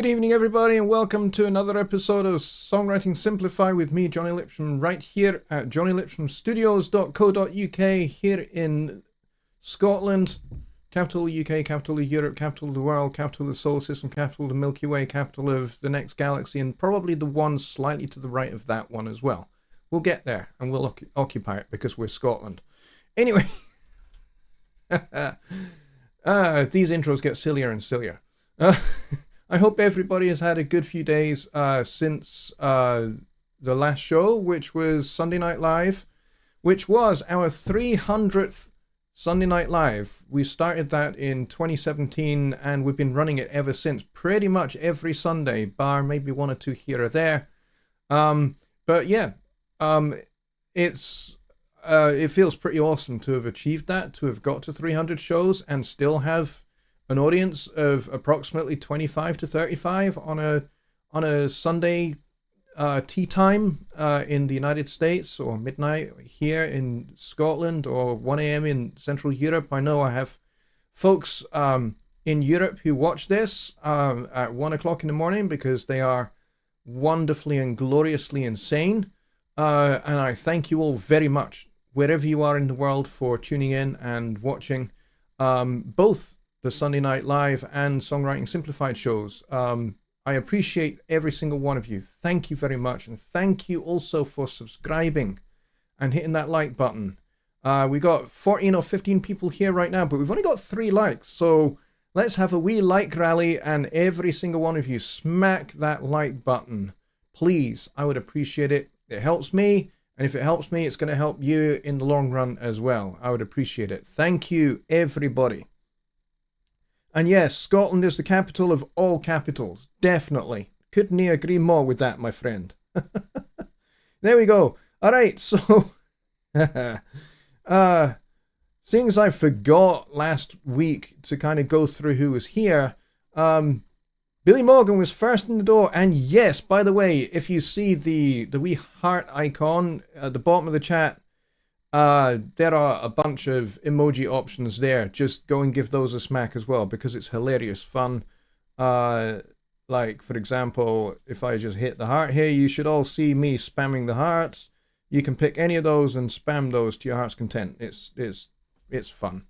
evening, everybody, and welcome to another episode of Songwriting Simplified with me, Jonny Lipsham, right here at jonnylipshamstudios.co.uk here in Scotland, capital of the UK, capital of Europe, capital of the world, capital of the solar system, capital of the Milky Way, capital of the next galaxy, and probably the one slightly to the right of that one as well. We'll get there, and we'll occupy it because we're Scotland. Anyway, these intros get sillier and sillier. I hope everybody has had a good few days since the last show, which was Sunday Night Live, which was our 300th Sunday Night Live. We started that in 2017, and we've been running it ever since, pretty much every Sunday, bar maybe one or two here or there. But yeah, it feels pretty awesome to have achieved that, to have got to 300 shows and still have an audience of approximately 25 to 35 on a Sunday tea time in the United States, or midnight here in Scotland, or 1 a.m. in Central Europe. I know I have folks in Europe who watch this at 1 o'clock in the morning because they are wonderfully and gloriously insane. And I thank you all very much, wherever you are in the world, for tuning in and watching both the Sunday Night Live and Songwriting Simplified shows. I appreciate every single one of you. Thank you very much. And thank you also for subscribing and hitting that like button. We got 14 or 15 people here right now, but we've only got 3 likes. So let's have a wee like rally, and every single one of you smack that like button. Please, I would appreciate it. It helps me. And if it helps me, it's going to help you in the long run as well. I would appreciate it. Thank you, everybody. And yes, Scotland is the capital of all capitals. Definitely. Couldn't agree more with that, my friend. There we go. All right, so seeing as I forgot last week to kind of go through who was here, Billy Morgan was first in the door. And yes, by the way, if you see the wee heart icon at the bottom of the chat, there are a bunch of emoji options there. Just go and give those a smack as well, because it's hilarious fun. Like, for example, if I just hit the heart here, you should all see me spamming the hearts. You can pick any of those and spam those to your heart's content. It's fun.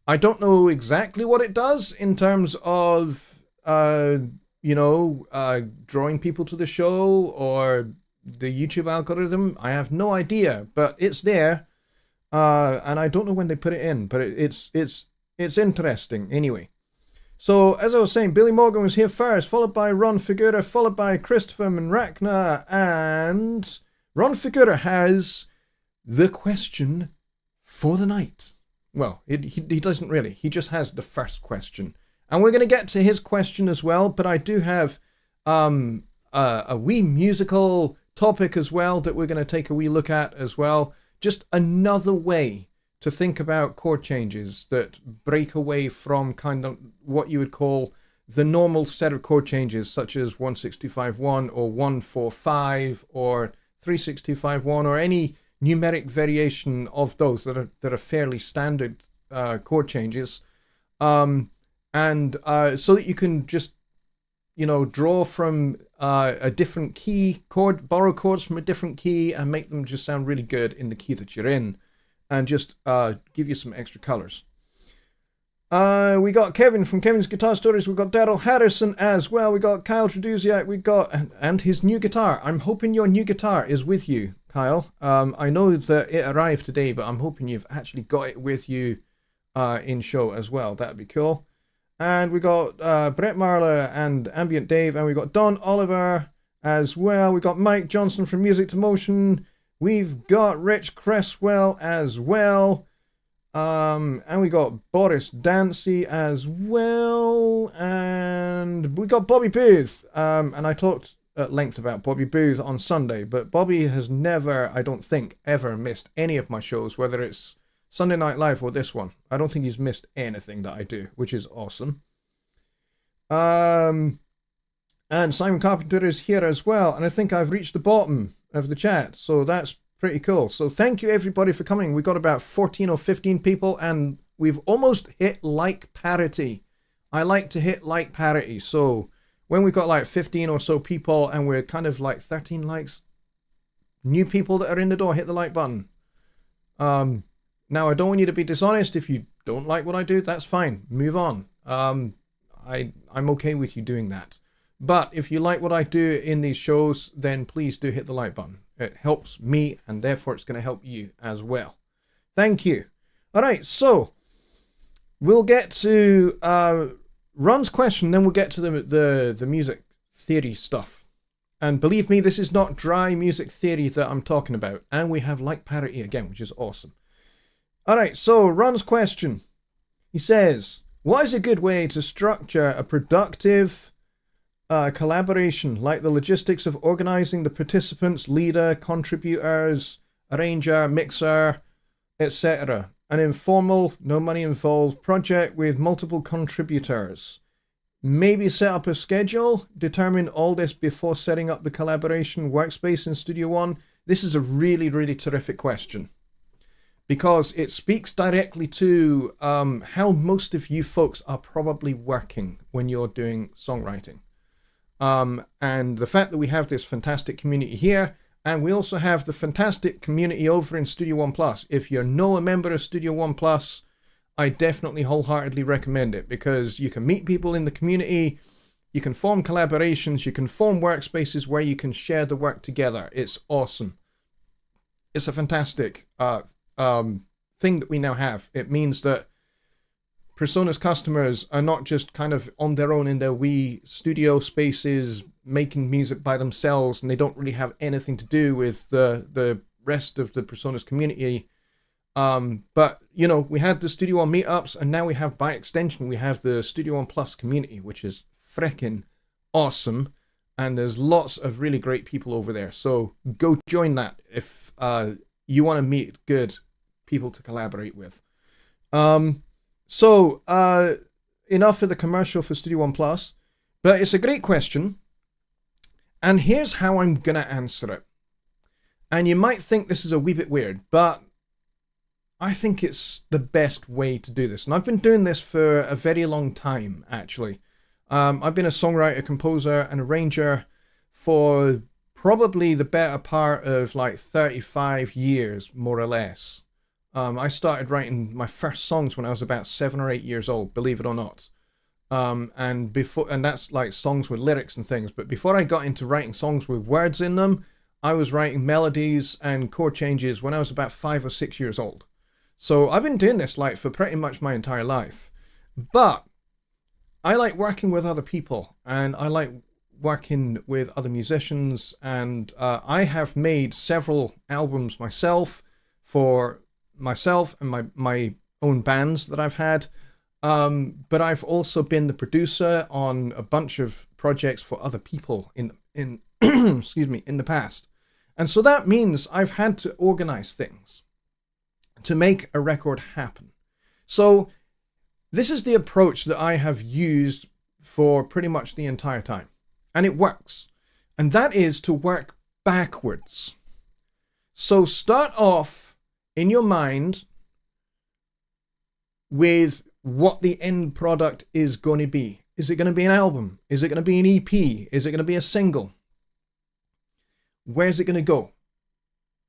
I don't know exactly what it does in terms of drawing people to the show or the YouTube algorithm. I have no idea, but it's there. And I don't know when they put it in, but it's interesting anyway. So, as I was saying, Billy Morgan was here first, followed by Ron Figura, followed by Christopher Manrakna, and Ron Figura has the question for the night. Well, he doesn't really. He just has the first question. And we're going to get to his question as well, but I do have a wee musical topic as well that we're going to take a wee look at as well. Just another way to think about chord changes that break away from kind of what you would call the normal set of chord changes, such as 1-6-2-5-1 or 1-4-5 or 3-6-2-5-1, or any numeric variation of those that are fairly standard chord changes, so that you can just draw from a different key, borrow chords from a different key and make them just sound really good in the key that you're in, and just give you some extra colors. We got Kevin from Kevin's Guitar Stories. We got Daryl Harrison as well. We got Kyle Traduziak. And his new guitar. I'm hoping your new guitar is with you, Kyle. I know that it arrived today, but I'm hoping you've actually got it with you in show as well. That'd be cool. And we got Brett Marler and Ambient Dave, and we got Don Oliver as well. We got Mike Johnson from Music to Motion. We've got Rich Cresswell as well. And we got Boris Dancy as well. And we got Bobby Booth. And I talked at length about Bobby Booth on Sunday, but Bobby has never, I don't think, ever missed any of my shows, whether it's Sunday Night Live or this one. I don't think he's missed anything that I do, which is awesome. And Simon Carpenter is here as well, and I think I've reached the bottom of the chat, so that's pretty cool. So thank you everybody for coming. We got about 14 or 15 people, and we've almost hit like parity. I like to hit like parity, so when we've got like 15 or so people and we're kind of like 13 likes, new people that are in the door, hit the like button. Now, I don't want you to be dishonest. If you don't like what I do, that's fine. Move on. I'm okay with you doing that. But if you like what I do in these shows, then please do hit the like button. It helps me, and therefore it's going to help you as well. Thank you. All right, so we'll get to Ron's question, then we'll get to the music theory stuff. And believe me, this is not dry music theory that I'm talking about. And we have like parity again, which is awesome. All right, so Ron's question. He says, what is a good way to structure a productive collaboration, like the logistics of organizing the participants, leader, contributors, arranger, mixer, etc.? An informal, no money involved project with multiple contributors. Maybe set up a schedule, determine all this before setting up the collaboration workspace in Studio One. This is a really, really terrific question, because it speaks directly to how most of you folks are probably working when you're doing songwriting. And the fact that we have this fantastic community here, and we also have the fantastic community over in Studio One Plus. If you're not a member of Studio One Plus, I definitely wholeheartedly recommend it, because you can meet people in the community, you can form collaborations, you can form workspaces where you can share the work together. It's awesome. It's a fantastic thing that we now have. It means that Persona's customers are not just kind of on their own in their wee studio spaces making music by themselves, and they don't really have anything to do with the rest of the Persona's community. But, you know, we had the Studio One meetups, and now we have, by extension, we have the Studio One Plus community, which is freaking awesome. And there's lots of really great people over there. So go join that if you want to meet good people to collaborate with. So enough of the commercial for Studio One Plus, but it's a great question. And here's how I'm going to answer it. And you might think this is a wee bit weird, but I think it's the best way to do this. And I've been doing this for a very long time, actually. I've been a songwriter, composer, and arranger for probably the better part of like 35 years, more or less. I started writing my first songs when I was about 7 or 8 years old, believe it or not. And that's like songs with lyrics and things. But before I got into writing songs with words in them, I was writing melodies and chord changes when I was about 5 or 6 years old. So I've been doing this like for pretty much my entire life. But I like working with other people, and I like working with other musicians, and I have made several albums myself for myself and my own bands that I've had. But I've also been the producer on a bunch of projects for other people in excuse me, in the past. And so that means I've had to organize things to make a record happen. So this is the approach that I have used for pretty much the entire time. And it works. And that is to work backwards. So start off in your mind with what the end product is going to be. Is it going to be an album? Is it going to be an EP? Is it going to be a single? Where's it going to go?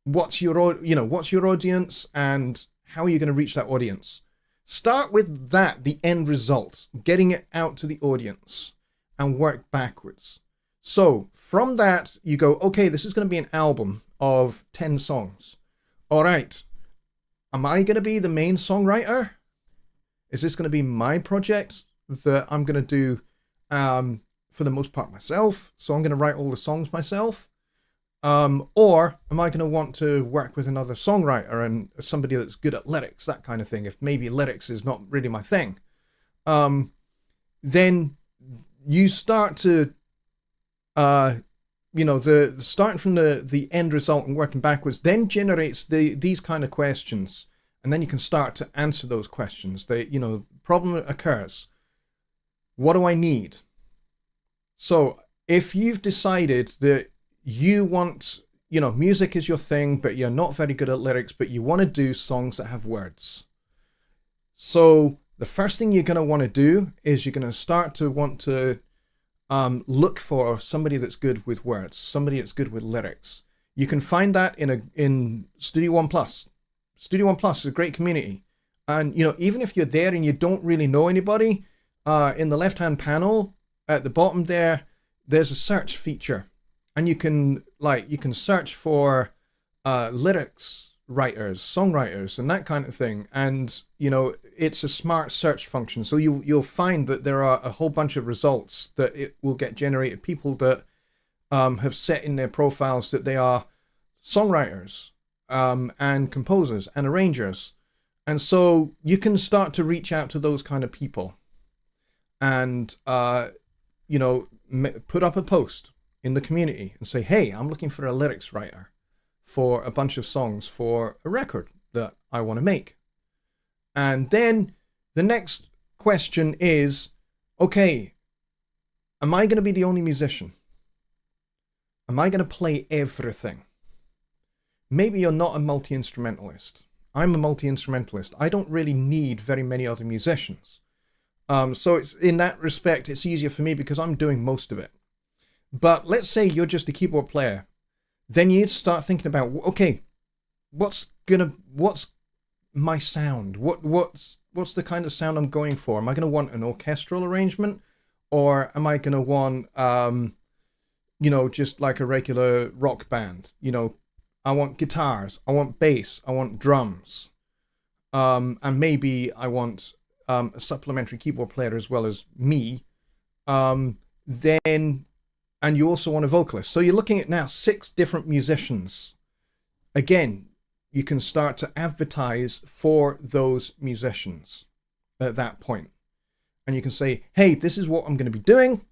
What's your audience, and how are you going to reach that audience? Start with that, the end result, getting it out to the audience, and work backwards. So from that, you go, okay, this is going to be an album of 10 songs. All right. Am I going to be the main songwriter? Is this going to be my project that I'm going to do for the most part myself? So I'm going to write all the songs myself. Or am I going to want to work with another songwriter and somebody that's good at lyrics, that kind of thing, if maybe lyrics is not really my thing? Then you start to, starting from the end result and working backwards, then generates these kind of questions. And then you can start to answer those questions. Problem occurs. What do I need? So if you've decided that you want, music is your thing, but you're not very good at lyrics, but you want to do songs that have words. So the first thing you're going to want to do is you're going to start to want to look for somebody that's good with words, somebody that's good with lyrics. You can find that in Studio One Plus. Studio One Plus is a great community. And, even if you're there and you don't really know anybody, in the left-hand panel at the bottom there's a search feature. And you can search for lyrics writers, songwriters, and that kind of thing. And, it's a smart search function. So you'll find that there are a whole bunch of results that it will get generated. People that have set in their profiles that they are songwriters and composers and arrangers. And so you can start to reach out to those kind of people and, put up a post in the community and say, hey, I'm looking for a lyrics writer for a bunch of songs for a record that I want to make. And then the next question is, okay, am I going to be the only musician? Am I going to play everything? Maybe you're not a multi-instrumentalist. I'm a multi-instrumentalist. I don't really need very many other musicians. So it's in that respect, it's easier for me because I'm doing most of it. But let's say you're just a keyboard player. Then you need to start thinking about, okay, what's my sound? What's the kind of sound I'm going for? Am I going to want an orchestral arrangement, or am I going to want, just like a regular rock band? I want guitars, I want bass, I want drums, and maybe I want a supplementary keyboard player as well as me. And you also want a vocalist. So you're looking at now 6 different musicians. Again, you can start to advertise for those musicians at that point. And you can say, hey, this is what I'm going to be doing.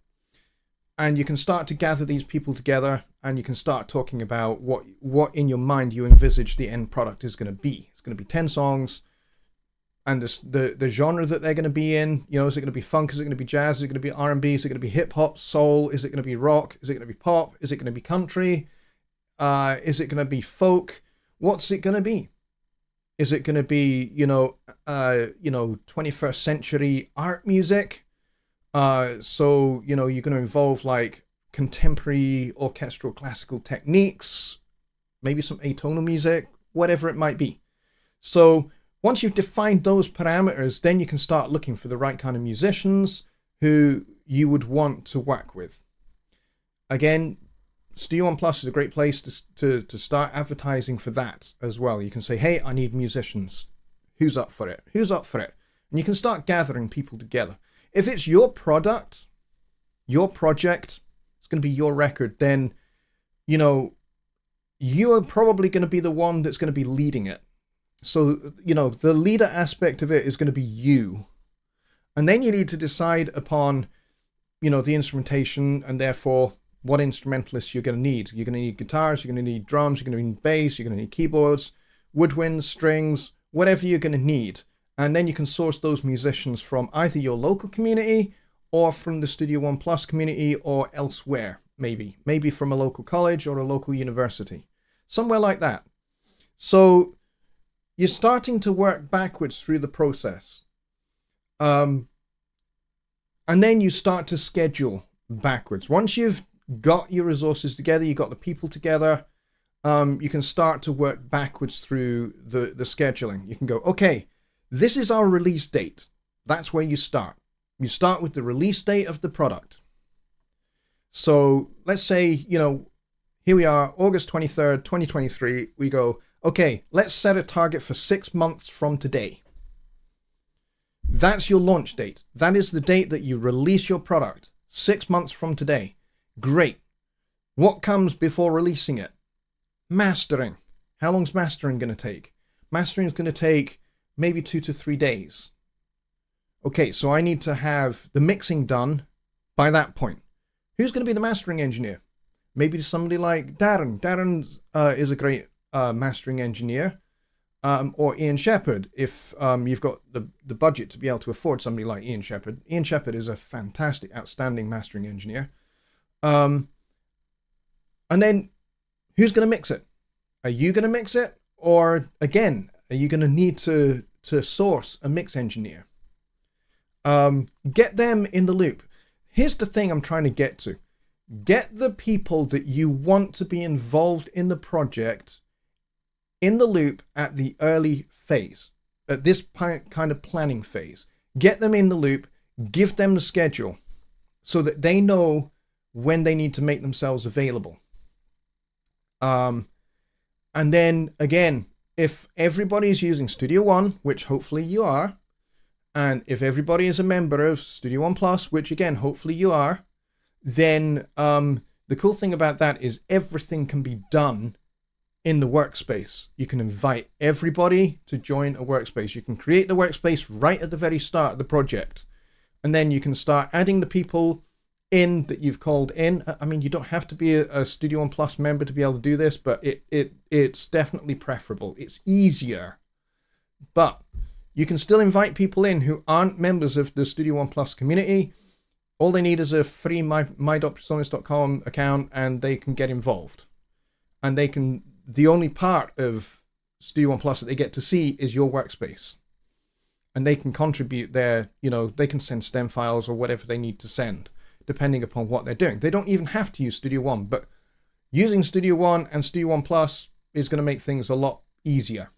And you can start to gather these people together, and you can start talking about what in your mind you envisage the end product is going to be. It's going to be 10 songs, and the genre that they're going to be in. Is it going to be funk? Is it going to be jazz? Is it going to be R&B? Is it going to be hip hop, soul? Is it going to be rock? Is it going to be pop? Is it going to be country? Is it going to be folk? What's it going to be? Is it going to be 21st century art music? So you're going to involve like contemporary orchestral classical techniques, maybe some atonal music, whatever it might be. So once you've defined those parameters, then you can start looking for the right kind of musicians who you would want to work with. Again, Studio One Plus is a great place to start advertising for that as well. You can say, hey, I need musicians. Who's up for it? Who's up for it? And you can start gathering people together. If it's your product, your project, it's going to be your record, then, you're probably going to be the one that's going to be leading it. So, the leader aspect of it is going to be you. And then you need to decide upon, the instrumentation, and therefore what instrumentalists you're going to need. You're going to need guitars, you're going to need drums, you're going to need bass, you're going to need keyboards, woodwinds, strings, whatever you're going to need. And then you can source those musicians from either your local community or from the Studio One Plus community or elsewhere, maybe from a local college or a local university, somewhere like that. So you're starting to work backwards through the process. And then you start to schedule backwards. Once you've got your resources together, you've got the people together, you can start to work backwards through the scheduling. You can go, okay, this is our release date. That's where you start. You start with the release date of the product. So let's say, here we are, August 23rd, 2023. We go, okay, let's set a target for 6 months from today. That's your launch date. That is the date that you release your product. 6 months from today. Great. What comes before releasing it? Mastering. How long's mastering going to take? Mastering is going to take maybe 2 to 3 days. Okay, so I need to have the mixing done by that point. Who's going to be the mastering engineer? Maybe somebody like Darren. Darren is a great mastering engineer. Or Ian Shepherd, if you've got the budget to be able to afford somebody like Ian Shepherd. Ian Shepherd is a fantastic, outstanding mastering engineer. And then who's going to mix it? Are you going to mix it? Or again, are you going to need to source a mix engineer? Get them in the loop. here's the thing I'm trying to get to. Get the people that you want to be involved in the project in the loop at the early phase, at this kind of planning phase. Get them in the loop, give them the schedule so that they know when they need to make themselves available. And then again, if everybody is using Studio One, which hopefully you are, and if everybody is a member of Studio One Plus, which again, hopefully you are, then the cool thing about that is everything can be done in the workspace. You can invite everybody to join a workspace. You can create the workspace right at the very start of the project. And then you can start adding the people in that you've called in. I mean, you don't have to be a Studio One Plus member to be able to do this, but it's definitely preferable. It's easier. But you can still invite people in who aren't members of the Studio One Plus community. All they need is a free my.presonus.com account and they can get involved. And they can, the only part of Studio One Plus that they get to see is your workspace. And they can contribute there, you know, they can send stem files or whatever they need to send, depending upon what they're doing. They don't even have to use Studio One, but using Studio One and Studio One Plus is going to make things a lot easier.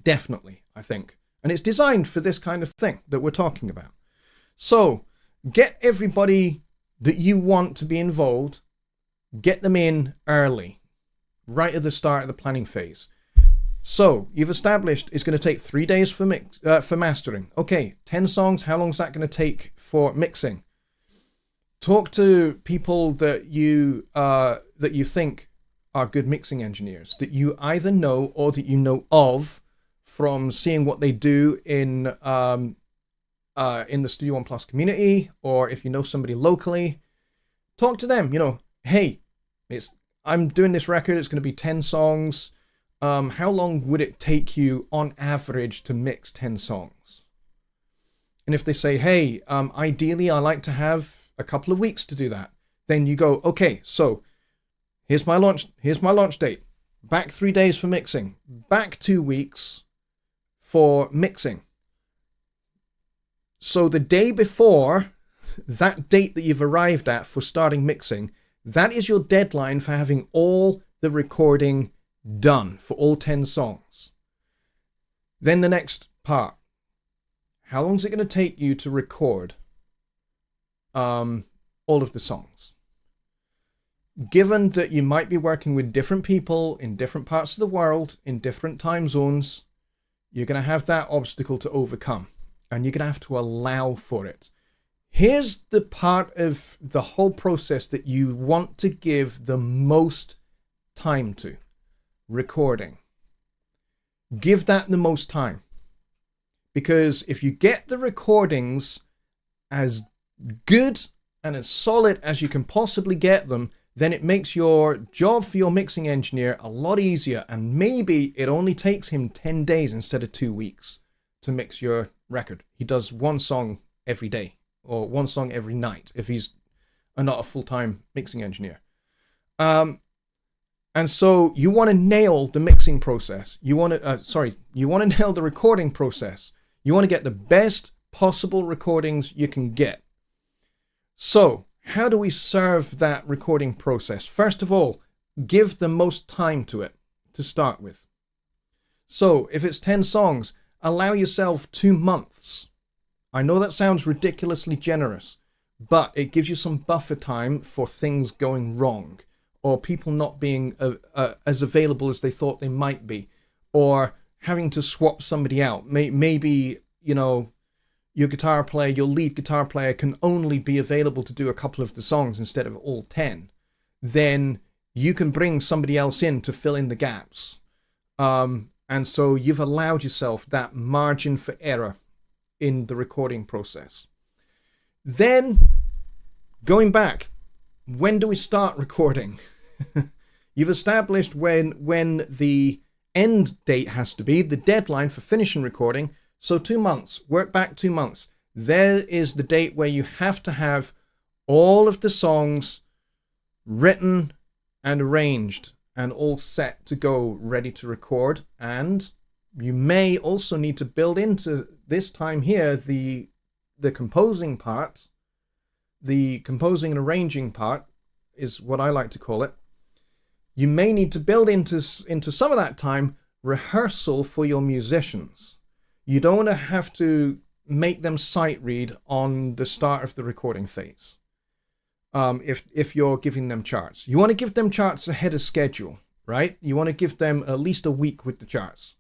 Definitely, I think. And it's designed for this kind of thing that we're talking about. So get everybody that you want to be involved, get them in early, right at the start of the planning phase. So you've established it's going to take 3 days for mastering. Okay, 10 songs, how long is that going to take for mixing? Talk to people that you think are good mixing engineers, that you either know or that you know of from seeing what they do in the Studio One Plus community, or if you know somebody locally, talk to them. You know, hey, I'm doing this record. It's going to be 10 songs. How long would it take you on average to mix 10 songs? And if they say, hey, ideally I like to have a couple of weeks to do that, then you go, okay, so here's my launch date. Back 3 days for mixing, back 2 weeks for mixing. So the day before that date that you've arrived at for starting mixing, that is your deadline for having all the recording done for all 10 songs. Then the next part. How long is it going to take you to record all of the songs? Given that you might be working with different people in different parts of the world, in different time zones, you're going to have that obstacle to overcome. And you're going to have to allow for it. Here's the part of the whole process that you want to give the most time to. Recording. Give that the most time. Because if you get the recordings as good and as solid as you can possibly get them, then it makes your job for your mixing engineer a lot easier. And maybe it only takes him 10 days instead of 2 weeks to mix your record. He does one song every day or one song every night if he's not a full-time mixing engineer. And so you want to nail the mixing process. You want to nail the recording process. You want to get the best possible recordings you can get. So how do we serve that recording process? First of all, give the most time to it to start with. So if it's 10 songs, allow yourself 2 months. I know that sounds ridiculously generous, but it gives you some buffer time for things going wrong, or people not being as available as they thought they might be, or having to swap somebody out. Maybe, you know, your lead guitar player can only be available to do a couple of the songs instead of all 10. Then you can bring somebody else in to fill in the gaps. And so you've allowed yourself that margin for error in the recording process. Then, going back, when do we start recording? You've established when the end date has to be, the deadline for finishing recording. So 2 months, work back 2 months. There is the date where you have to have all of the songs written and arranged and all set to go, ready to record. And you may also need to build into this time here the composing part the composing and arranging part is what I like to call it. You may need to build into some of that time rehearsal for your musicians. You don't want to have to make them sight read on the start of the recording phase. If you're giving them charts, you want to give them charts ahead of schedule, right? You want to give them at least a week with the charts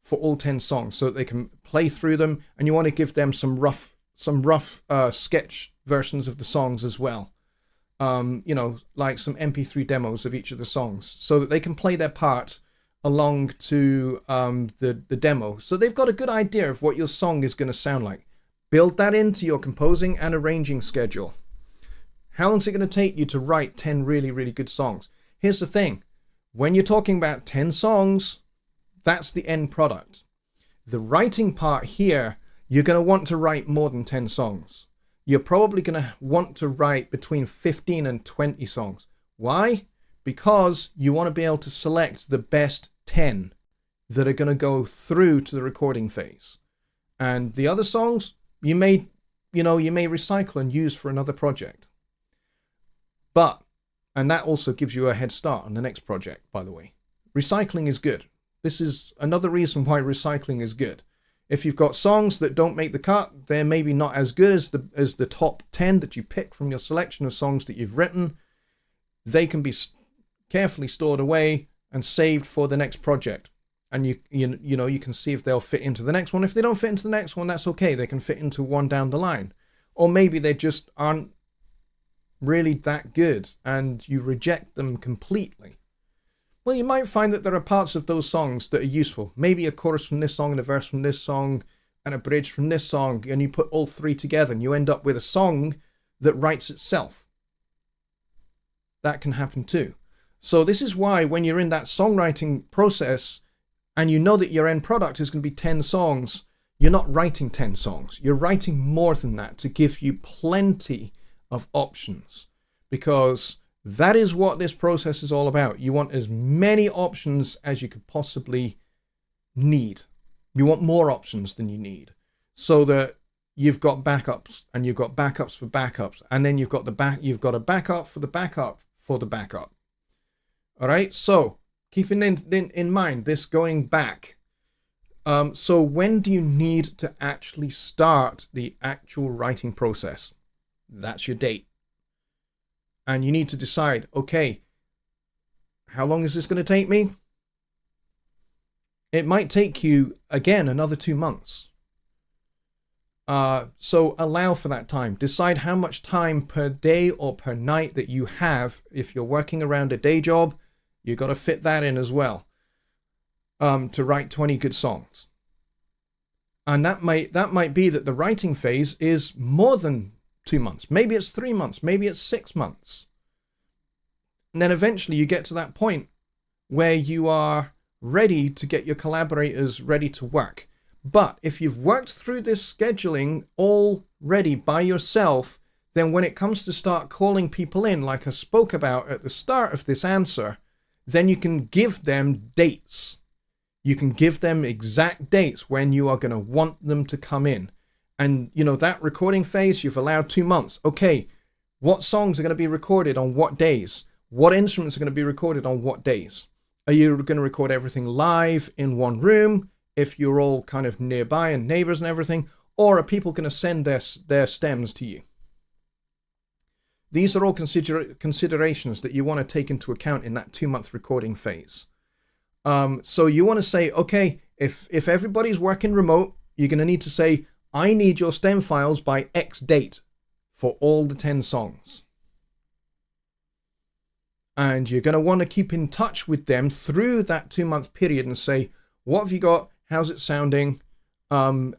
for all 10 songs so that they can play through them, and you want to give them some rough sketch versions of the songs as well. Like some MP3 demos of each of the songs so that they can play their part along to the demo. So they've got a good idea of what your song is going to sound like. Build that into your composing and arranging schedule. How long is it going to take you to write 10 really, really good songs? Here's the thing. When you're talking about 10 songs, that's the end product. The writing part here, you're going to want to write more than 10 songs. You're probably going to want to write between 15 and 20 songs. Why? Because you want to be able to select the best 10 that are going to go through to the recording phase. And the other songs, you may recycle and use for another project. And that also gives you a head start on the next project, by the way. Recycling is good. This is another reason why recycling is good. If you've got songs that don't make the cut, they're maybe not as good as the top 10 that you pick from your selection of songs that you've written. They can be carefully stored away and saved for the next project. And you can see if they'll fit into the next one. If they don't fit into the next one, that's okay. They can fit into one down the line. Or maybe they just aren't really that good and you reject them completely. Well, you might find that there are parts of those songs that are useful. Maybe a chorus from this song and a verse from this song and a bridge from this song, and you put all three together and you end up with a song that writes itself. That can happen too. So this is why when you're in that songwriting process and you know that your end product is going to be 10 songs, you're not writing 10 songs. You're writing more than that to give you plenty of options, because that is what this process is all about. You want as many options as you could possibly need. You want more options than you need, so that you've got backups and you've got backups for backups, and then you've got a backup for the backup for the backup. All right. So keeping in mind this going back. So when do you need to actually start the actual writing process? That's your date. And you need to decide, okay, how long is this going to take me? It might take you, again, another 2 months. So allow for that time. Decide how much time per day or per night that you have. If you're working around a day job, you've got to fit that in as well, to write 20 good songs. And that might be that the writing phase is more than 2 months. Maybe it's 3 months. Maybe it's 6 months. And then eventually you get to that point where you are ready to get your collaborators ready to work. But if you've worked through this scheduling already by yourself, then when it comes to start calling people in, like I spoke about at the start of this answer, then you can give them dates. You can give them exact dates when you are going to want them to come in. And, that recording phase, you've allowed 2 months. Okay, what songs are going to be recorded on what days? What instruments are going to be recorded on what days? Are you going to record everything live in one room if you're all kind of nearby and neighbors and everything? Or are people going to send their stems to you? These are all considerations that you want to take into account in that 2-month recording phase. So you want to say, okay, if everybody's working remote, you're going to need to say, I need your stem files by X date for all the 10 songs. And you're going to want to keep in touch with them through that 2-month period and say, what have you got? How's it sounding? And,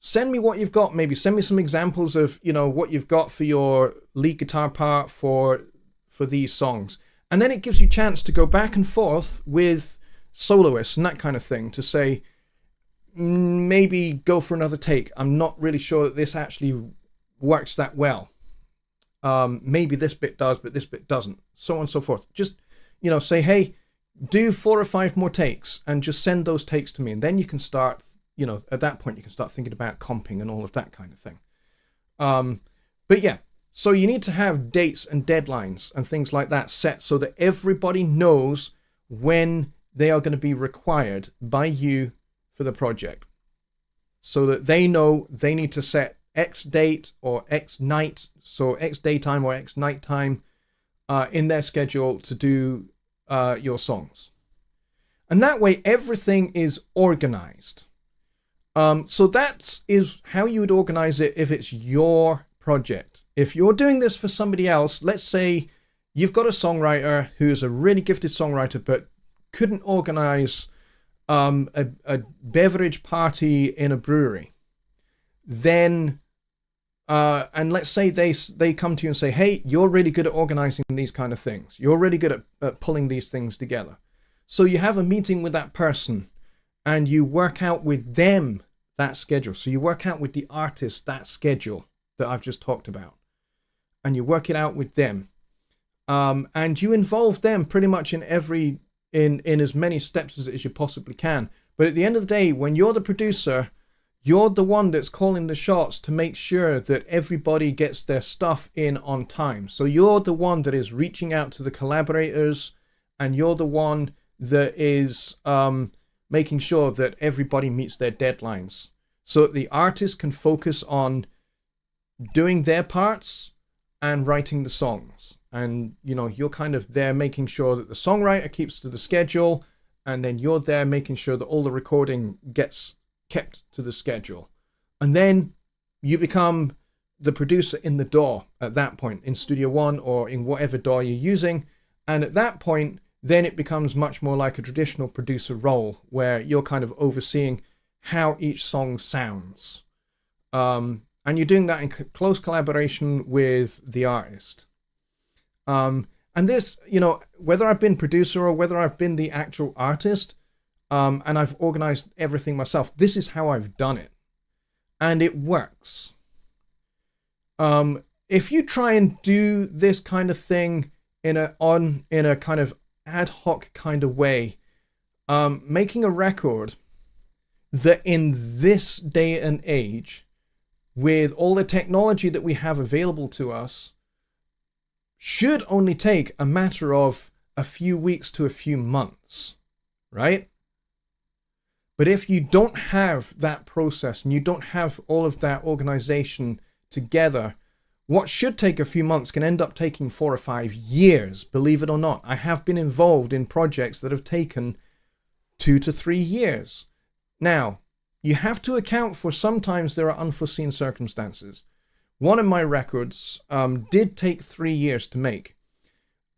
send me what you've got. Maybe send me some examples of, what you've got for your lead guitar part for these songs. And then it gives you a chance to go back and forth with soloists and that kind of thing to say, maybe go for another take. I'm not really sure that this actually works that well. Maybe this bit does, but this bit doesn't. So on and so forth. Just, say, hey, do 4 or 5 more takes and just send those takes to me. And then you can start, at that point, you can start thinking about comping and all of that kind of thing. But yeah, so you need to have dates and deadlines and things like that set so that everybody knows when they are going to be required by you for the project, so that they know they need to set X date or X night, so X daytime or X nighttime in their schedule to do your songs. And that way everything is organized. So that is how you would organize it if it's your project. If you're doing this for somebody else, let's say you've got a songwriter who's a really gifted songwriter but couldn't organize a beverage party in a brewery, then and let's say they come to you and say, hey, you're really good at organizing these kind of things, you're really good at pulling these things together. So you have a meeting with that person and you work out with them that schedule. So you work out with the artist that schedule that I've just talked about, and you work it out with them, and you involve them pretty much in as many steps as you possibly can. But at the end of the day, when you're the producer, you're the one that's calling the shots to make sure that everybody gets their stuff in on time. So you're the one that is reaching out to the collaborators, and you're the one that is making sure that everybody meets their deadlines, so that the artist can focus on doing their parts and writing the songs. And you're kind of there making sure that the songwriter keeps to the schedule, and then you're there making sure that all the recording gets kept to the schedule. And then you become the producer in the DAW at that point, in Studio One or in whatever DAW you're using. And at that point, then it becomes much more like a traditional producer role, where you're kind of overseeing how each song sounds. And you're doing that in close collaboration with the artist. And this, whether I've been producer or whether I've been the actual artist, and I've organized everything myself, this is how I've done it. And it works. If you try and do this kind of thing in a kind of ad hoc kind of way, making a record that in this day and age, with all the technology that we have available to us, should only take a matter of a few weeks to a few months, right? But if you don't have that process and you don't have all of that organization together, what should take a few months can end up taking 4 or 5 years, believe it or not. I have been involved in projects that have taken 2 to 3 years. Now, you have to account for sometimes there are unforeseen circumstances. One of my records did take 3 years to make.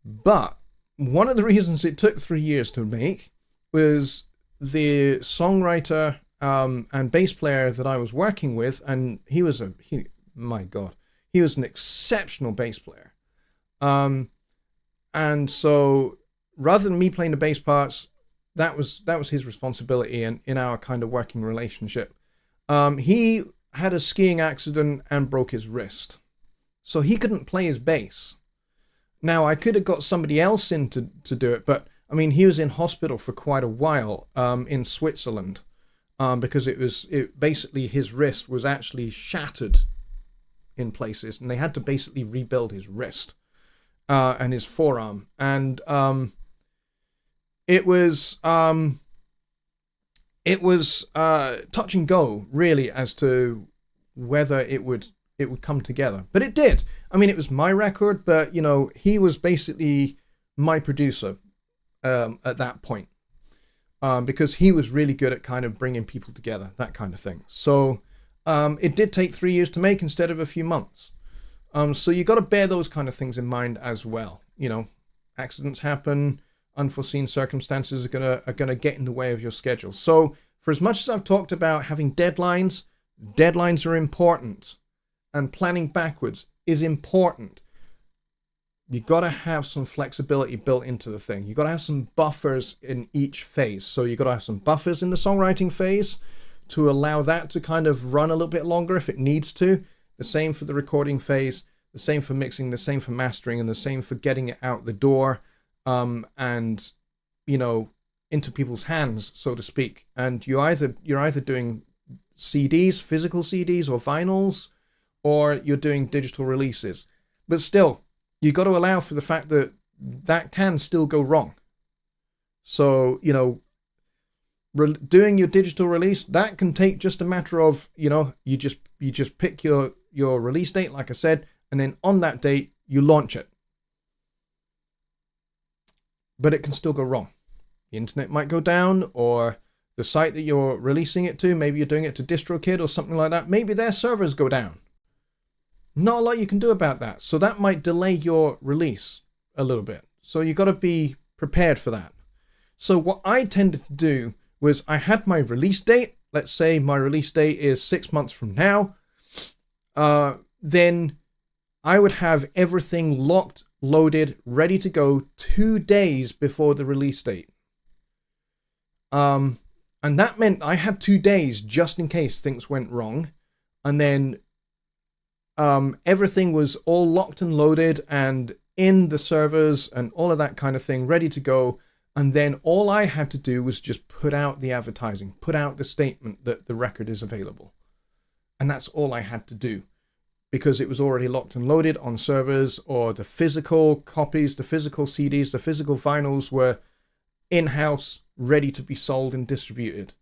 But one of the reasons it took 3 years to make was the songwriter and bass player that I was working with, and he was my God, he was an exceptional bass player. And so rather than me playing the bass parts, that was his responsibility in our kind of working relationship. He had a skiing accident and broke his wrist, so he couldn't play his bass. Now, I could have got somebody else in to do it, but I mean, he was in hospital for quite a while in Switzerland because basically his wrist was actually shattered in places, and they had to basically rebuild his wrist and his forearm. And it was touch and go, really, as to whether it would come together. But it did. I mean, it was my record, but he was basically my producer at that point, because he was really good at kind of bringing people together, that kind of thing. So it did take 3 years to make instead of a few months. So you got to bear those kind of things in mind as well. Accidents happen, unforeseen circumstances are gonna get in the way of your schedule. So for as much as I've talked about having deadlines are important, and planning backwards is important. You got to have some flexibility built into the thing. You got to have some buffers in each phase. So you got to have some buffers in the songwriting phase to allow that to kind of run a little bit longer if it needs to. The same for the recording phase, the same for mixing, the same for mastering, and the same for getting it out the door, and into people's hands, so to speak. And you're either doing CDs, physical CDs or vinyls, or you're doing digital releases. But still, you got to allow for the fact that that can still go wrong. So, doing your digital release, that can take just a matter of, you just pick your release date, like I said, and then on that date, you launch it. But it can still go wrong. The internet might go down, or the site that you're releasing it to, maybe you're doing it to DistroKid or something like that, maybe their servers go down. Not a lot you can do about that. So that might delay your release a little bit. So you got to be prepared for that. So what I tended to do was I had my release date. Let's say my release date is 6 months from now. Then I would have everything locked, loaded, ready to go 2 days before the release date. And that meant I had 2 days just in case things went wrong. And then everything was all locked and loaded and in the servers and all of that kind of thing, ready to go. And then all I had to do was just put out the advertising, put out the statement that the record is available. And that's all I had to do, because it was already locked and loaded on servers, or the physical copies, the physical CDs, the physical vinyls were in-house, ready to be sold and distributed.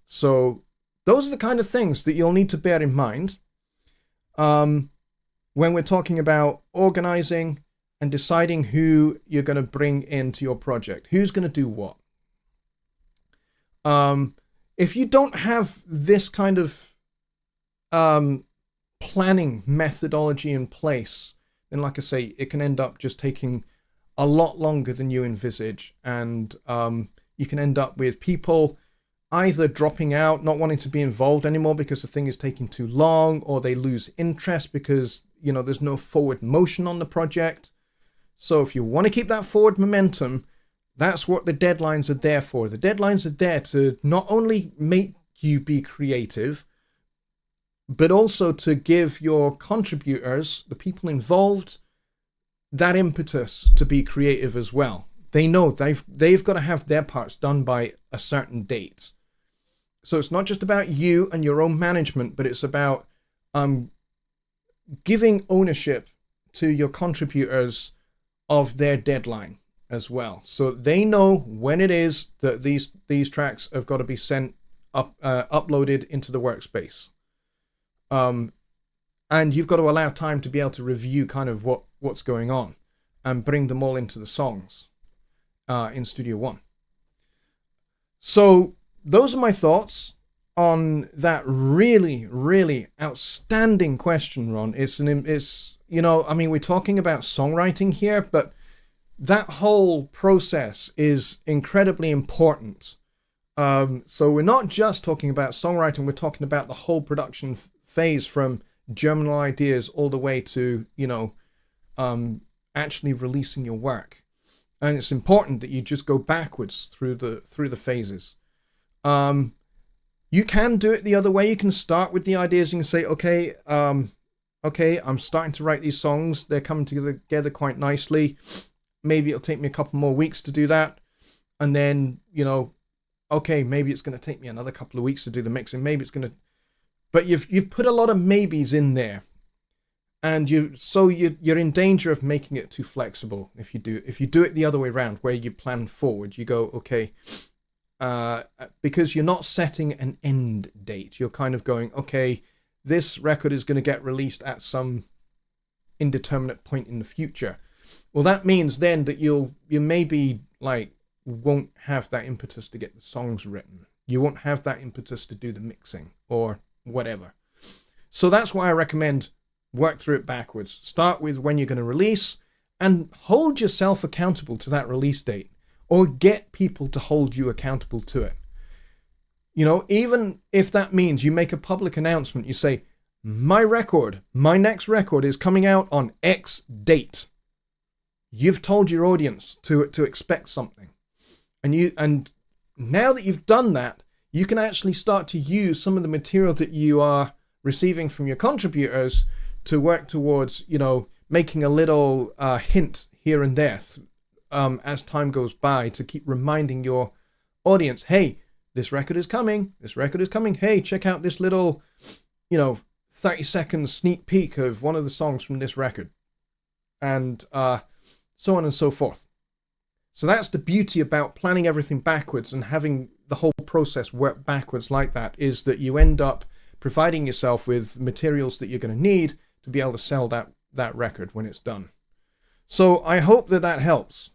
So those are the kind of things that you'll need to bear in mind when we're talking about organizing and deciding who you're going to bring into your project, who's going to do what. If you don't have this kind of planning methodology in place, then like I say, it can end up just taking a lot longer than you envisage. And you can end up with people either dropping out, not wanting to be involved anymore because the thing is taking too long, or they lose interest because, there's no forward motion on the project. So if you want to keep that forward momentum, that's what the deadlines are there for. The deadlines are there to not only make you be creative, but also to give your contributors, the people involved, that impetus to be creative as well. They know they've got to have their parts done by a certain date. So it's not just about you and your own management, but it's about giving ownership to your contributors of their deadline as well. So they know when it is that these tracks have got to be sent up, uploaded into the workspace. And you've got to allow time to be able to review kind of what's going on and bring them all into the songs in Studio One. So those are my thoughts on that really, really outstanding question, Ron. It's we're talking about songwriting here, but that whole process is incredibly important. So we're not just talking about songwriting, we're talking about the whole production phase from germinal ideas all the way to, actually releasing your work. And it's important that you just go backwards through the phases. You can do it the other way. You can start with the ideas. You can say, okay, I'm starting to write these songs. They're coming together quite nicely. Maybe it'll take me a couple more weeks to do that. And then, okay, maybe it's going to take me another couple of weeks to do the mixing. Maybe it's going to, but you've put a lot of maybes in there, and you're in danger of making it too flexible. If you do it the other way around, where you plan forward, you go, okay, because you're not setting an end date. You're kind of going, okay, this record is going to get released at some indeterminate point in the future. Well, that means then that you maybe won't have that impetus to get the songs written. You won't have that impetus to do the mixing or whatever. So that's why I recommend work through it backwards. Start with when you're going to release and hold yourself accountable to that release date, or get people to hold you accountable to it. Even if that means you make a public announcement, you say, my next record is coming out on X date. You've told your audience to expect something. And now that you've done that, you can actually start to use some of the material that you are receiving from your contributors to work towards, making a little hint here and there as time goes by, to keep reminding your audience, hey, this record is coming. Hey, check out this little, 30-second sneak peek of one of the songs from this record, and so on and so forth. So that's the beauty about planning everything backwards and having the whole process work backwards like that, is that you end up providing yourself with materials that you're going to need to be able to sell that record when it's done. So I hope that helps.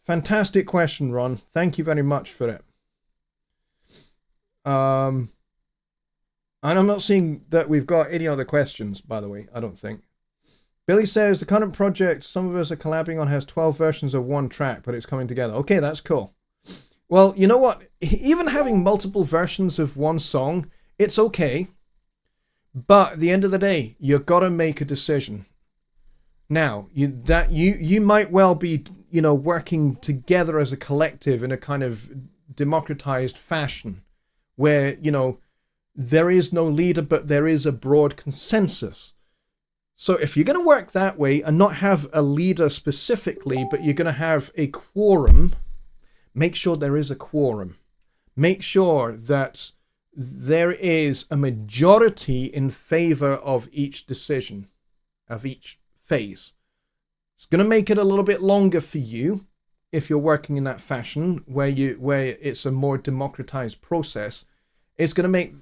Fantastic question, Ron. Thank you very much for it. And I'm not seeing that we've got any other questions, by the way, I don't think. Billy says, the current project some of us are collabing on has 12 versions of one track, but it's coming together. Okay, that's cool. Well, you know what? Even having multiple versions of one song, it's okay. But at the end of the day, you've got to make a decision. Now, you might well be, working together as a collective in a kind of democratized fashion where, there is no leader, but there is a broad consensus. So if you're going to work that way and not have a leader specifically, but you're going to have a quorum, make sure there is a quorum. Make sure that there is a majority in favor of each decision, of each phase. It's going to make it a little bit longer for you if you're working in that fashion where it's a more democratized process. It's going to make,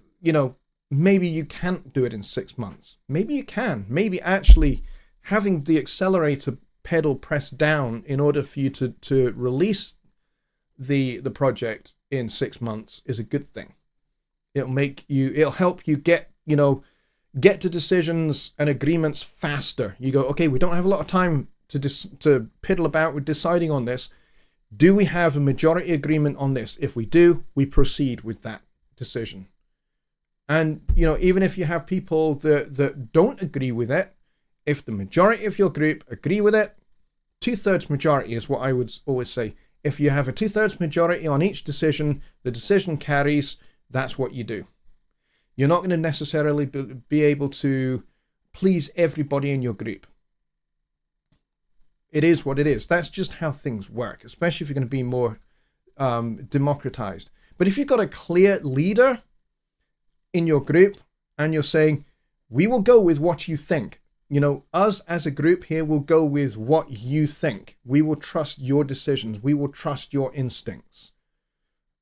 maybe you can't do it in 6 months. Maybe you can. Maybe actually having the accelerator pedal pressed down in order for you to release the project in 6 months is a good thing. It'll help you get to decisions and agreements faster. You go, okay, we don't have a lot of time to piddle about with deciding on this. Do we have a majority agreement on this? If we do, we proceed with that decision. And, even if you have people that don't agree with it, if the majority of your group agree with it, 2/3 majority is what I would always say. If you have a 2/3 majority on each decision, the decision carries, that's what you do. You're not going to necessarily be able to please everybody in your group. It is what it is. That's just how things work, especially if you're going to be more democratized. But if you've got a clear leader in your group and you're saying, we will go with what you think. Us as a group here will go with what you think. We will trust your decisions. We will trust your instincts.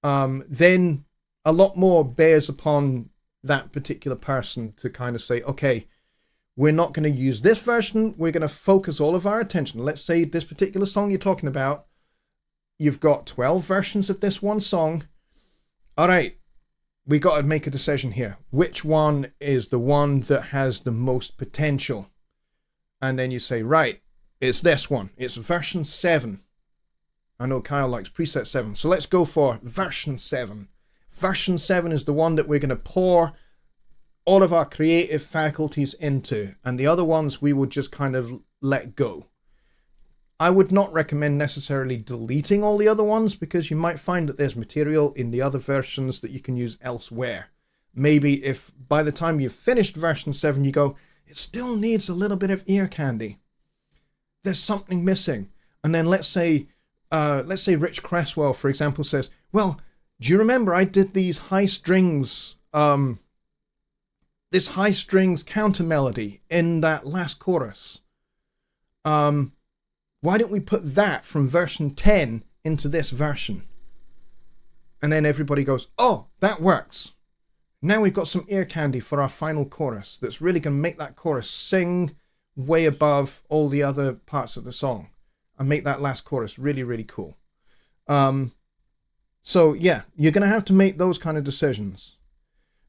Then a lot more bears upon that particular person to kind of say, okay, we're not going to use this version. We're going to focus all of our attention. Let's say this particular song you're talking about, you've got 12 versions of this one song. All right, we got to make a decision here. Which one is the one that has the most potential? And then you say, right, it's this one. It's version 7. I know Kyle likes preset 7. So let's go for version 7. Version 7 is the one that we're going to pour all of our creative faculties into. And the other ones we will just kind of let go. I would not recommend necessarily deleting all the other ones, because you might find that there's material in the other versions that you can use elsewhere. Maybe if by the time you've finished version 7, you go, it still needs a little bit of ear candy. There's something missing. And then let's say Rich Cresswell, for example, says, well, do you remember I did these high strings, this high strings counter melody in that last chorus? Why don't we put that from version 10 into this version? And then everybody goes, oh, that works. Now we've got some ear candy for our final chorus that's really going to make that chorus sing way above all the other parts of the song and make that last chorus really, really cool. So yeah, you're going to have to make those kind of decisions.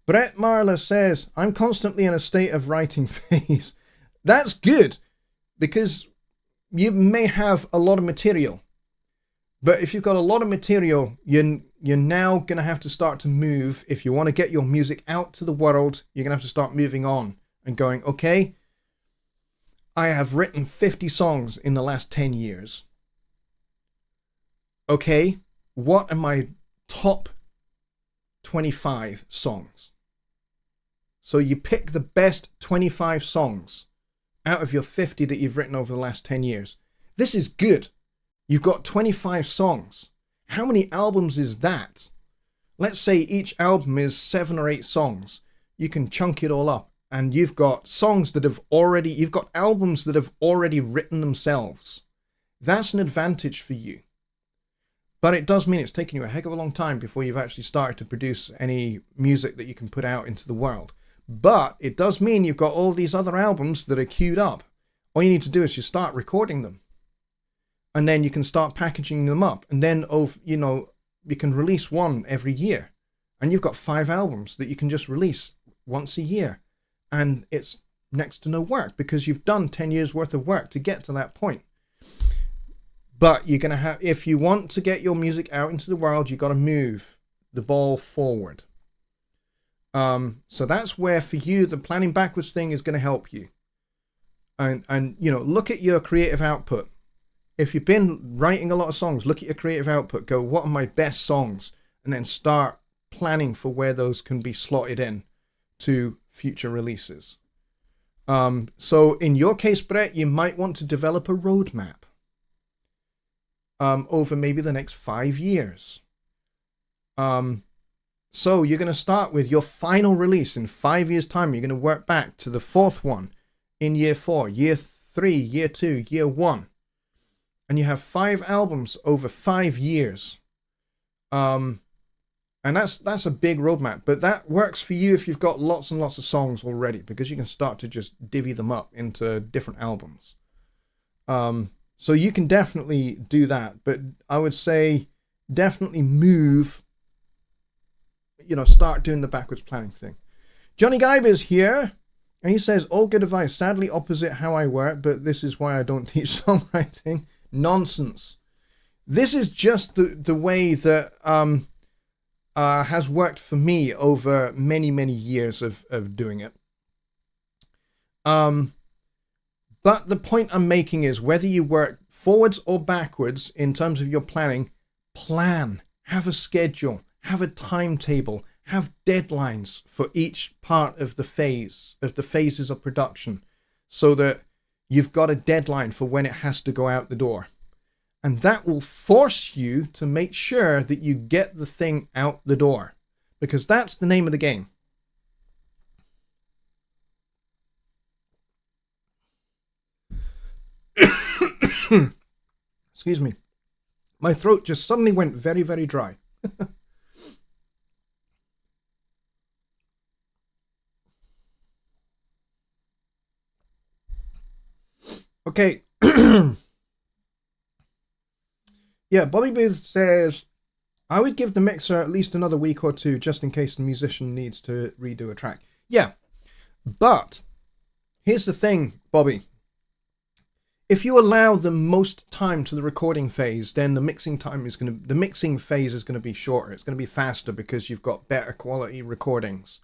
Brett Marler says, I'm constantly in a state of writing phase. That's good, because you may have a lot of material. But if you've got a lot of material, you're now going to have to start to move. If you want to get your music out to the world, you're going to have to start moving on and going, okay, I have written 50 songs in the last 10 years. Okay, what are my top 25 songs? So you pick the best 25 songs out of your 50 that you've written over the last 10 years. This is good. You've got 25 songs. How many albums is that? Let's say each album is 7 or 8 songs. You can chunk it all up and you've got songs that have already, you've got albums that have already written themselves, that's an advantage for you. But it does mean it's taken you a heck of a long time before you've actually started to produce any music that you can put out into the world. But it does mean you've got all these other albums that are queued up. All you need to do is just start recording them. And then you can start packaging them up. And then, you know, you can release one every year. And you've got 5 albums that you can just release once a year. And it's next to no work because you've done 10 years worth of work to get to that point. But you're going to have, if you want to get your music out into the world, you've got to move the ball forward. So that's where for you, the planning backwards thing is going to help you. And, you know, look at your creative output. If you've been writing a lot of songs, look at your creative output, go, what are my best songs? And then start planning for where those can be slotted in to future releases. So in your case, Brett, you might want to develop a roadmap. Over maybe the next 5 years. So you're going to start with your final release in 5 years' time. You're going to work back to the 4th one in year 4, year 3, year 2, year 1. And you have 5 albums over 5 years. And that's a big roadmap. But that works for you if you've got lots and lots of songs already, because you can start to just divvy them up into different albums. So you can definitely do that, but I would say definitely move, you know, start doing the backwards planning thing. Jonny Gibe is here, and he says, all good advice, sadly opposite how I work, but this is why I don't teach songwriting. Nonsense. This is just the way that has worked for me over many, many years of doing it. But the point I'm making is whether you work forwards or backwards in terms of your planning, plan, have a schedule, have a timetable, have deadlines for each part of the phases of production, so that you've got a deadline for when it has to go out the door. And that will force you to make sure that you get the thing out the door, because that's the name of the game. Excuse me. My throat just suddenly went very, very dry. Okay. Yeah, Bobby Booth says, I would give the mixer at least another week or 2 just in case the musician needs to redo a track. Yeah, but here's the thing, Bobby. If you allow the most time to the recording phase, then the mixing phase is going to be shorter. It's going to be faster because you've got better quality recordings.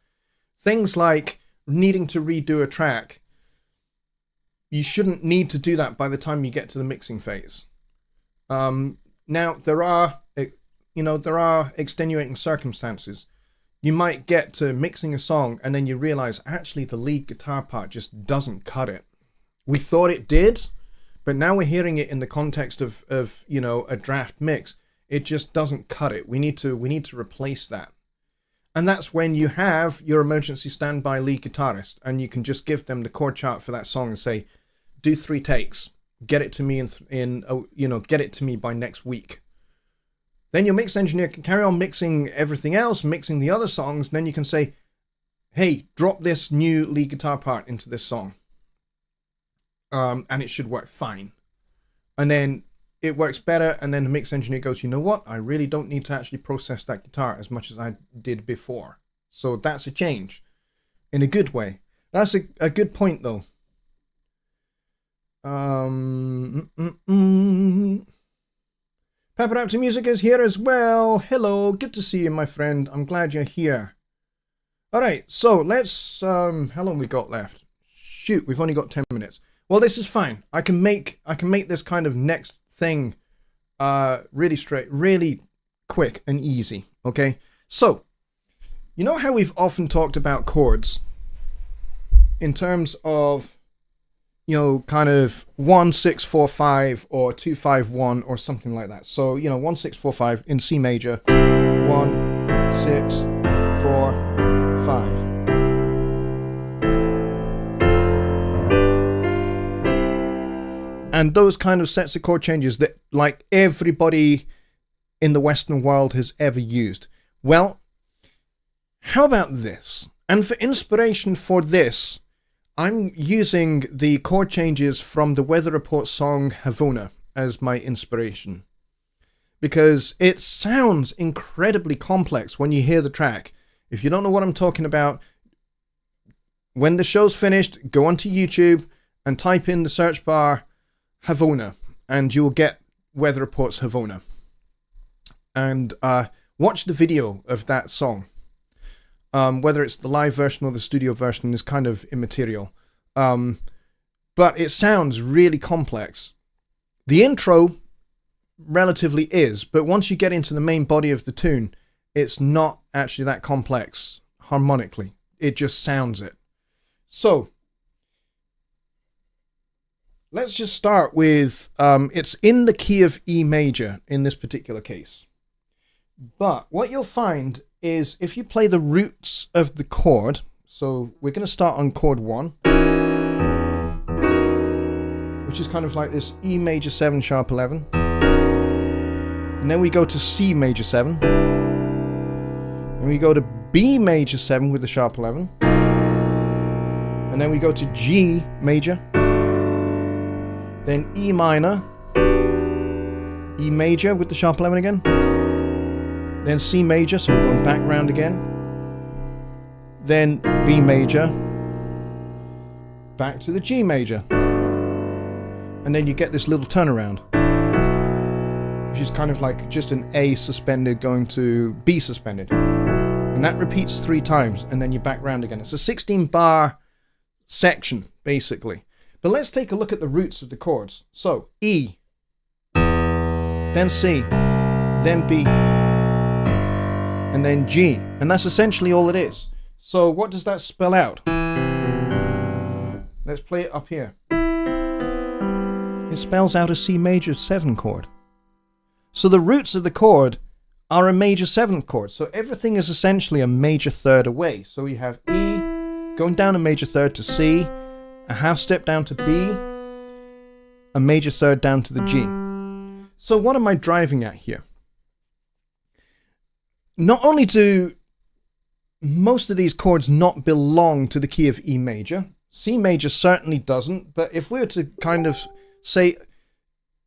Things like needing to redo a track, you shouldn't need to do that by the time you get to the mixing phase. Now there are extenuating circumstances. You might get to mixing a song and then you realize actually the lead guitar part just doesn't cut it. We thought it did, but now we're hearing it in the context of a draft mix. It just doesn't cut it. We need to replace that. And that's when you have your emergency standby lead guitarist and you can just give them the chord chart for that song and say, do 3 takes. Get it to me get it to me by next week. Then your mix engineer can carry on mixing everything else, mixing the other songs. And then you can say, hey, drop this new lead guitar part into this song. And it should work fine. And then it works better. And then the mix engineer goes, you know what? I really don't need to actually process that guitar as much as I did before. So that's a change in a good way. That's a good point though. Pepper Up to Music is here as well. Hello, good to see you, my friend. I'm glad you're here. All right, so let's. How long we got left? Shoot, we've only got 10 minutes. Well, this is fine. I can make this kind of next thing, really straight, really quick and easy. Okay, so you know how we've often talked about chords in terms of, kind of 1 6 4 5 or 2 5 1 or something like that. So 1 6 4 5 in C major, 1 6 4 5. and those kind of sets of chord changes that like everybody in the Western world has ever used. Well, how about this? And for inspiration for this, I'm using the chord changes from the Weather Report song Havona as my inspiration, because it sounds incredibly complex when you hear the track. If you don't know what I'm talking about, when the show's finished, go onto YouTube and type in the search bar Havona, and you'll get Weather Report's Havona. And watch the video of that song. Whether it's the live version or the studio version is kind of immaterial. But it sounds really complex. The intro relatively is, but once you get into the main body of the tune, it's not actually that complex harmonically. It just sounds it. So, let's just start with, it's in the key of E major in this particular case. But what you'll find is if you play the roots of the chord, so we're going to start on chord 1, which is kind of like this E major 7 sharp 11. And then we go to C major 7. And we go to B major 7 with the sharp 11. And then we go to G major. Then E minor. E major with the sharp 11 again. Then C major, so we're going back round again. Then B major. Back to the G major. And then you get this little turnaround, which is kind of like just an A suspended going to B suspended. And that repeats 3 times, and then you're back round again. It's a 16 bar section, basically. But let's take a look at the roots of the chords. So, E, then C, then B, and then G. And that's essentially all it is. So what does that spell out? Let's play it up here. It spells out a C major 7 chord. So the roots of the chord are a major 7th chord. So everything is essentially a major 3rd away. So we have E going down a major 3rd to C, a half step down to B, a major 3rd down to the G. So what am I driving at here? Not only do most of these chords not belong to the key of E major, C major certainly doesn't, but if we were to kind of say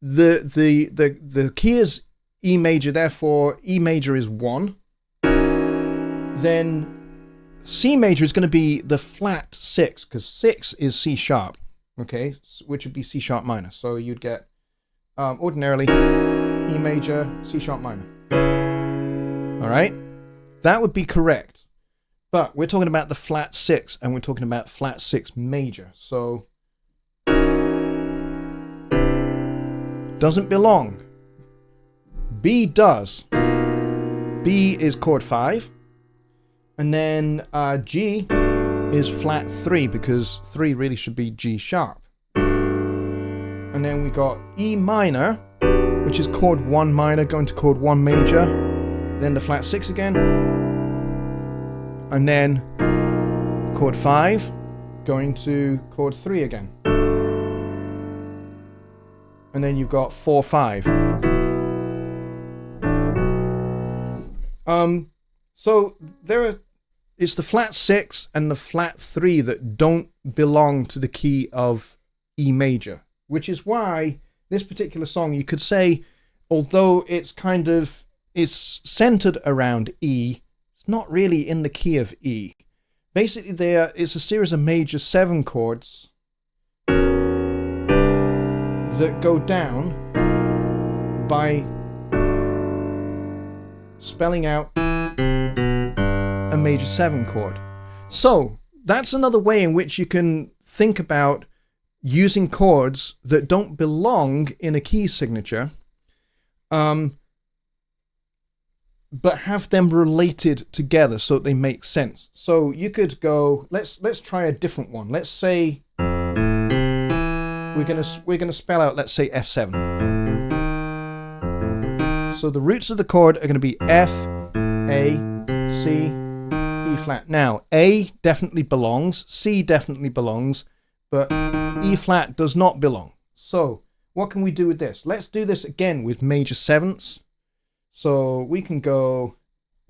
the key is E major, therefore E major is 1, then C major is going to be the flat 6, because 6 is C sharp, okay, which would be C sharp minor. So you'd get ordinarily E major, C sharp minor. All right, that would be correct. But we're talking about the flat 6, and we're talking about flat 6 major. So doesn't belong. B does. B is chord 5. And then G is flat 3, because 3 really should be G sharp. And then we got E minor, which is chord 1 minor going to chord 1 major. Then the flat 6 again. And then chord 5 going to chord 3 again. And then you've got 4, 5. So it's the flat 6 and the flat 3 that don't belong to the key of E major, which is why this particular song, you could say, although it's centered around E, it's not really in the key of E. Basically, it's a series of major 7 chords that go down by spelling out a major 7 chord. So that's another way in which you can think about using chords that don't belong in a key signature, but have them related together so that they make sense. So you could go, let's try a different one. Let's say we're gonna spell out, let's say F7. So the roots of the chord are gonna be F, A, C, E flat. Now A definitely belongs, C definitely belongs, but E flat does not belong. So what can we do with this? Let's do this again with major sevenths. So we can go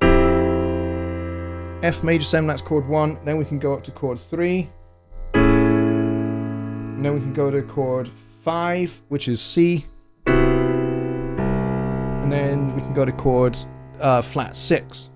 F major 7, that's chord 1. Then we can go up to chord 3. And then we can go to chord 5, which is C. And then we can go to chord flat 6.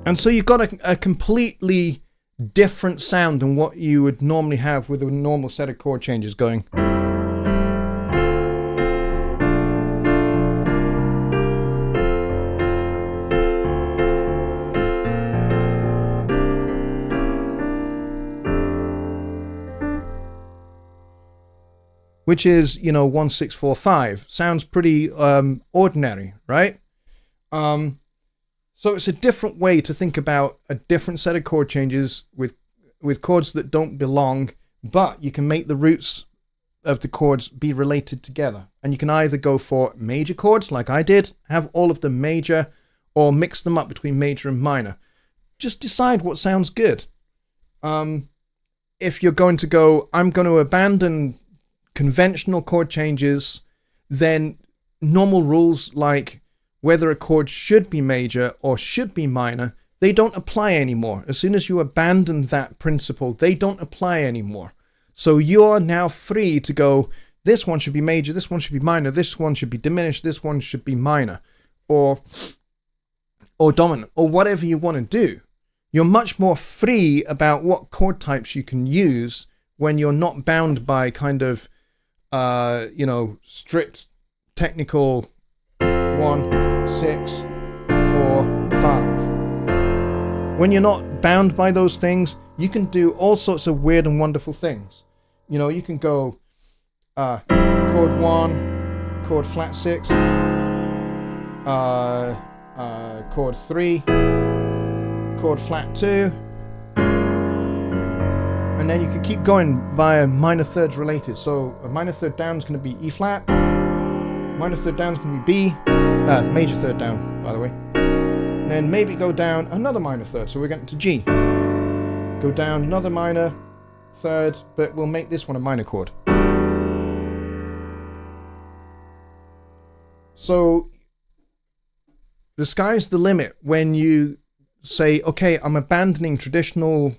And so you've got a completely different sound than what you would normally have with a normal set of chord changes going. Which is, 1, 6, 4, 5. Sounds pretty ordinary, right? So it's a different way to think about a different set of chord changes with chords that don't belong, but you can make the roots of the chords be related together. And you can either go for major chords, like I did, have all of them major, or mix them up between major and minor. Just decide what sounds good. If you're going to go, I'm going to abandon conventional chord changes, then normal rules like whether a chord should be major or should be minor, they don't apply anymore. As soon as you abandon that principle, they don't apply anymore. So you're now free to go, this one should be major, this one should be minor, this one should be diminished, this one should be minor, or dominant, or whatever you want to do. You're much more free about what chord types you can use when you're not bound by kind of, strict technical 1, 6, 4, 5. When you're not bound by those things, you can do all sorts of weird and wonderful things. You can go chord 1, chord flat 6, chord 3, chord flat 2, and then you can keep going via minor thirds related. So a minor third down is going to be E flat, minor third down is going to be B, major third down, by the way. And then maybe go down another minor third, so we're getting to G. Go down another minor third, but we'll make this one a minor chord. So the sky's the limit when you say, okay, I'm abandoning traditional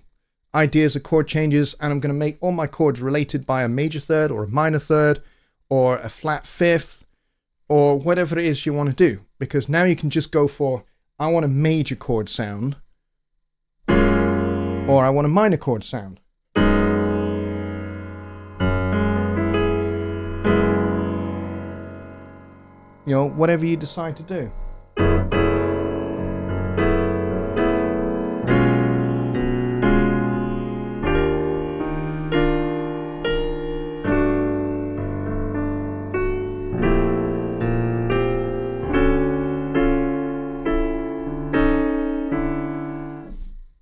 ideas of chord changes and I'm going to make all my chords related by a major third or a minor third or a flat fifth or whatever it is you want to do. Because now you can just go for, I want a major chord sound or I want a minor chord sound. Whatever you decide to do.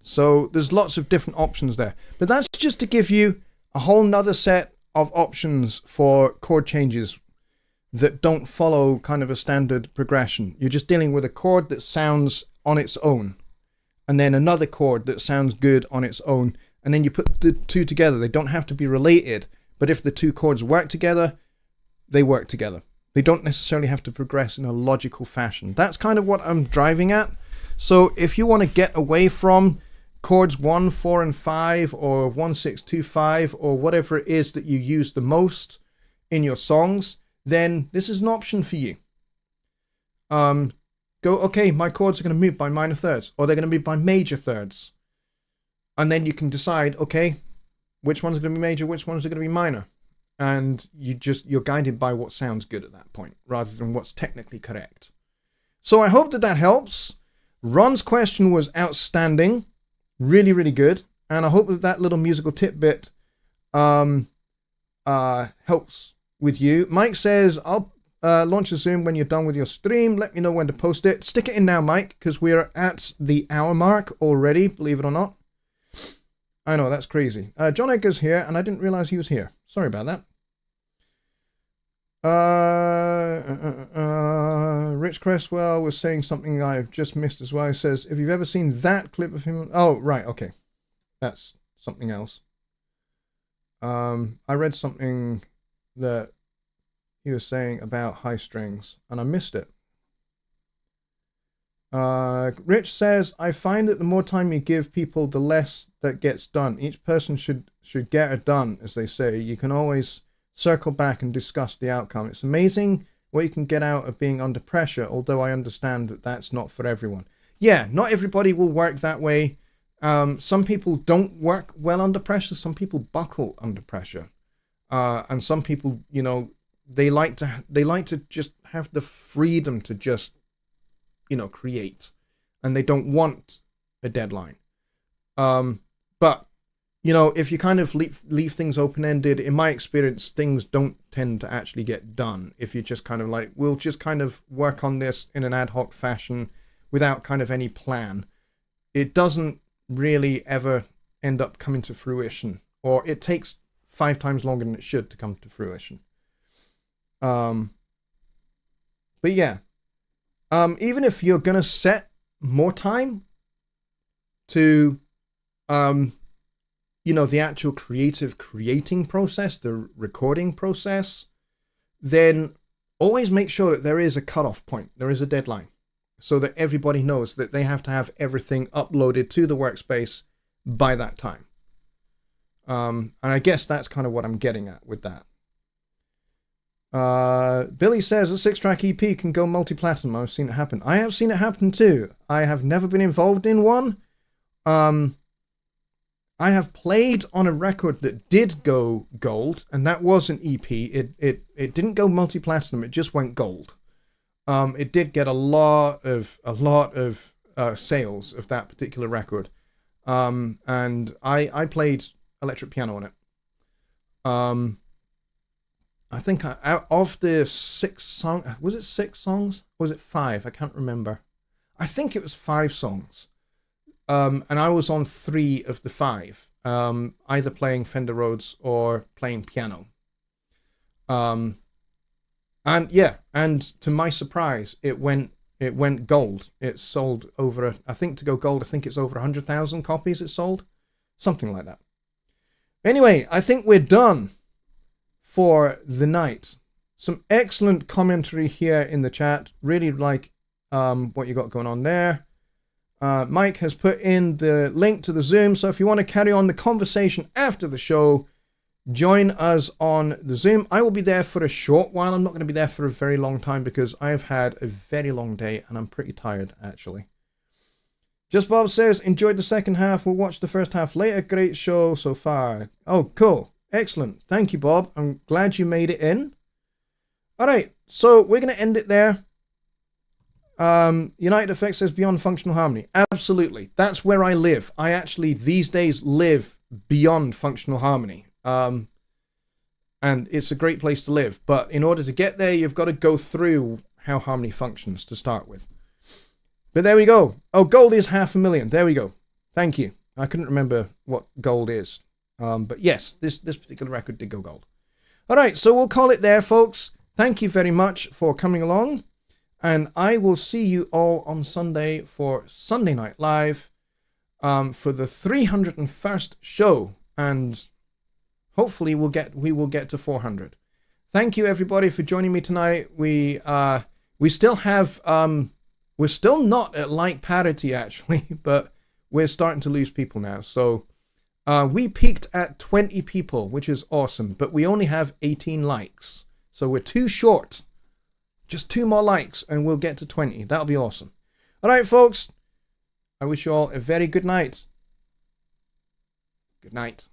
So there's lots of different options there. But that's just to give you a whole nother set of options for chord changes that don't follow kind of a standard progression. You're just dealing with a chord that sounds on its own, and then another chord that sounds good on its own, and then you put the two together. They don't have to be related, but if the two chords work together, they work together. They don't necessarily have to progress in a logical fashion. That's kind of what I'm driving at. So if you want to get away from chords 1, 4, and 5, or 1, 6, 2, 5, or whatever it is that you use the most in your songs, then this is an option for you. Okay, my chords are going to move by minor thirds, or they're going to move by major thirds. And then you can decide, okay, which one's going to be major, which ones are going to be minor. And you're guided by what sounds good at that point, rather than what's technically correct. So I hope that helps. Ron's question was outstanding. Really, really good. And I hope that little musical tidbit helps with you. Mike says, I'll launch a Zoom when you're done with your stream. Let me know when to post it. Stick it in now, Mike, because we're at the hour mark already, believe it or not. I know, that's crazy. John Edgar's here, and I didn't realize he was here. Sorry about that. Rich Cresswell was saying something I've just missed as well. He says, if you've ever seen that clip of him... Oh, right, okay. That's something else. I read something that he was saying about high strings, and I missed it. Rich says, I find that the more time you give people, the less that gets done. Each person should get it done, as they say. You can always circle back and discuss the outcome. It's amazing what you can get out of being under pressure, although I understand that that's not for everyone. Yeah, not everybody will work that way. Some people don't work well under pressure. Some people buckle under pressure. And some people, you know, they like to just have the freedom to just, you know, create, and they don't want a deadline. But you know, if you kind of leave things open-ended, in my experience, things don't tend to actually get done. If you just kind of like, we'll just kind of work on this in an ad hoc fashion without kind of any plan, it doesn't really ever end up coming to fruition, or it takes 5 times longer than it should to come to fruition. But yeah, even if you're going to set more time to, you know, the actual creating process, the recording process, then always make sure that there is a cutoff point, there is a deadline, so that everybody knows that they have to have everything uploaded to the workspace by that time. And I guess that's kind of what I'm getting at with that. Billy says a 6-track EP can go multi-platinum. I've seen it happen. I have seen it happen too. I have never been involved in one. I have played on a record that did go gold, and that was an EP. It didn't go multi-platinum. It just went gold. It did get a lot of sales of that particular record. And I played electric piano on it. I think out of the 6 songs, was it 6 songs? Or was it 5? I can't remember. I think it was 5 songs. And I was on 3 of the 5, either playing Fender Rhodes or playing piano. And yeah, and to my surprise, it went gold. It sold over, I think to go gold, I think it's over 100,000 copies it sold. Something like that. Anyway, I think we're done for the night. Some excellent commentary here in the chat. Really like what you got going on there. Mike has put in the link to the Zoom, so if you want to carry on the conversation after the show, join us on the Zoom. I will be there for a short while. I'm not going to be there for a very long time because I've had a very long day and I'm pretty tired, actually. Just Bob says, enjoyed the second half. We'll watch the first half later. Great show so far. Oh, cool. Excellent. Thank you, Bob. I'm glad you made it in. All right, so we're going to end it there. United Effects says beyond functional harmony. Absolutely. That's where I live. I actually, these days, live beyond functional harmony. And it's a great place to live. But in order to get there, you've got to go through how harmony functions to start with. But there we go. Oh, gold is 500,000. There we go. Thank you. I couldn't remember what gold is. But yes, this particular record did go gold. All right, so we'll call it there, folks. Thank you very much for coming along. And I will see you all on Sunday for Sunday Night Live for the 301st show. And hopefully we will get to 400. Thank you, everybody, for joining me tonight. We still have... we're still not at like parity, actually, but we're starting to lose people now. So we peaked at 20 people, which is awesome, but we only have 18 likes. So we're too short. Just 2 more likes and we'll get to 20. That'll be awesome. All right, folks. I wish you all a very good night. Good night.